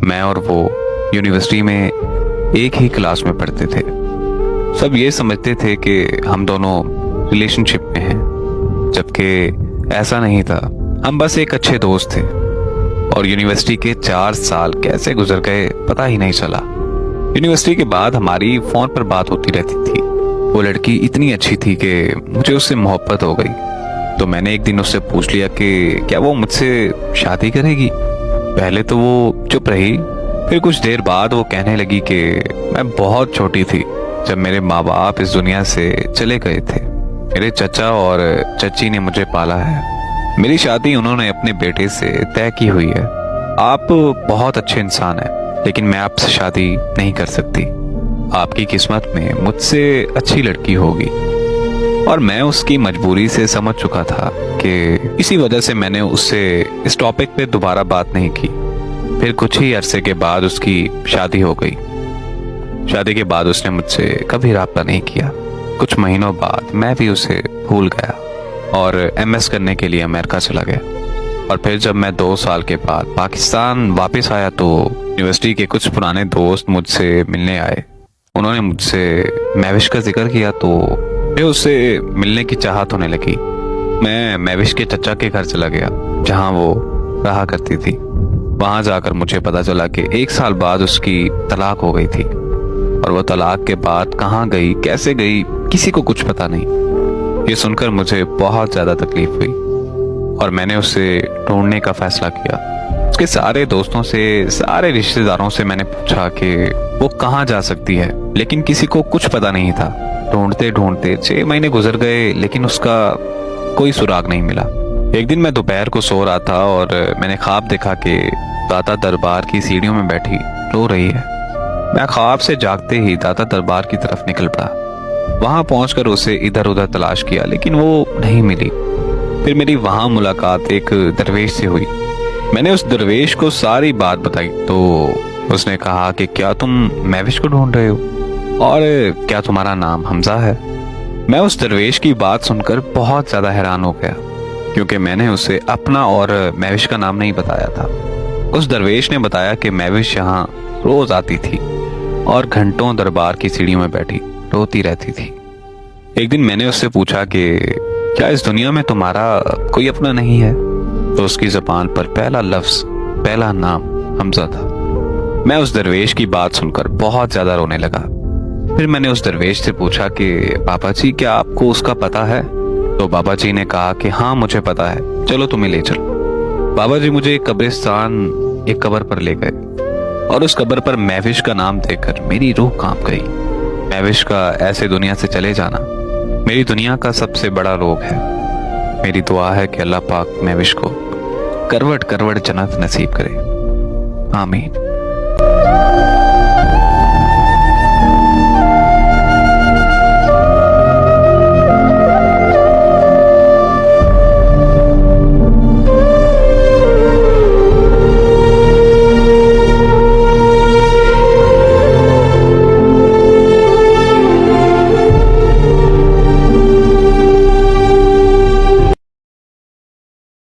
मैं और वो यूनिवर्सिटी में एक ही क्लास में पढ़ते थे। सब ये समझते थे कि हम दोनों रिलेशनशिप में हैं, जबकि ऐसा नहीं था। हम बस एक अच्छे दोस्त थे और यूनिवर्सिटी के 4 साल कैसे गुजर गए पता ही नहीं चला। यूनिवर्सिटी के बाद हमारी फोन पर बात होती रहती थी। वो लड़की इतनी अच्छी थी कि मुझे उससे मोहब्बत हो गई। तो मैंने एक दिन उससे पूछ लिया कि क्या वो मुझसे शादी करेगी। पहले तो वो चुप रही, फिर कुछ देर बाद वो कहने लगी कि मैं बहुत छोटी थी जब मेरे माँ बाप इस दुनिया से चले गए थे। मेरे चचा और चची ने मुझे पाला है। मेरी शादी उन्होंने अपने बेटे से तय की हुई है। आप बहुत अच्छे इंसान हैं, लेकिन मैं आपसे शादी नहीं कर सकती। आपकी किस्मत में मुझसे अच्छी लड़की होगी। और मैं उसकी मजबूरी से समझ चुका था कि इसी वजह से मैंने उससे इस टॉपिक पे दोबारा बात नहीं की। फिर कुछ ही अरसे के बाद उसकी शादी हो गई। शादी के बाद उसने मुझसे कभी राब्ता नहीं किया। कुछ महीनों बाद मैं भी उसे भूल गया और एमएस करने के लिए अमेरिका चला गया। और फिर जब मैं 2 साल के बाद पाकिस्तान वापस आया तो यूनिवर्सिटी के कुछ पुराने दोस्त मुझसे मिलने आए। उन्होंने मुझसे महविश का जिक्र किया तो मुझे उससे मिलने की चाहत होने लगी। मैं महविश के चचा के घर चला गया जहां वो रहा करती थी। वहां जाकर मुझे पता चला कि 1 साल बाद उसकी तलाक हो गई थी और वो तलाक के बाद कहाँ गई, कैसे गई, किसी को कुछ पता नहीं। ये सुनकर मुझे बहुत ज्यादा तकलीफ हुई और मैंने उसे ढूंढने का फैसला किया। उसके सारे दोस्तों से, सारे रिश्तेदारों से मैंने पूछा कि वो कहाँ जा सकती है, लेकिन किसी को कुछ पता नहीं था। ढूंढते ढूंढते 6 महीने गुजर गए, लेकिन उसका कोई सुराग नहीं मिला। एक दिन मैं दोपहर को सो रहा था और मैंने ख्वाब देखा कि दाता दरबार की सीढ़ियों में बैठी रो रही है। मैं ख्वाब से जागते ही दाता दरबार की तरफ निकल पड़ा। वहां पहुंचकर उसे इधर उधर तलाश किया, लेकिन वो नहीं मिली। फिर मेरी वहां मुलाकात एक दरवेश से हुई। मैंने उस दरवेश को सारी बात बताई तो उसने कहा कि क्या तुम महविश को ढूंढ रहे हो और क्या तुम्हारा नाम हमजा है। मैं उस दरवेश की बात सुनकर बहुत ज्यादा हैरान हो गया, क्योंकि मैंने उसे अपना और महविश का नाम नहीं बताया था। उस दरवेश ने बताया कि महविश यहाँ रोज आती थी और घंटों दरबार की सीढ़ियों में बैठी रोती रहती थी। एक दिन मैंने उससे पूछा कि क्या इस दुनिया में तुम्हारा कोई अपना नहीं है, तो उसकी जुबान पर पहला लफ्ज, पहला नाम हमजा था। मैं उस दरवेश की बात सुनकर बहुत ज्यादा रोने लगा। फिर मैंने उस दरवेश से पूछा कि बाबा जी क्या आपको उसका पता है। तो बाबा जी ने कहा कि हाँ मुझे पता है, चलो तुम्हें ले चलो। बाबा जी मुझे एक कब्रिस्तान, एक कब्र पर ले गए और उस कब्र पर महविश का नाम देखकर मेरी रूह कांप गई। महविश का ऐसे दुनिया से चले जाना मेरी दुनिया का सबसे बड़ा रोग है। मेरी दुआ है कि अल्लाह पाक महविश को करवट करवट जन्नत नसीब करे। आमीन।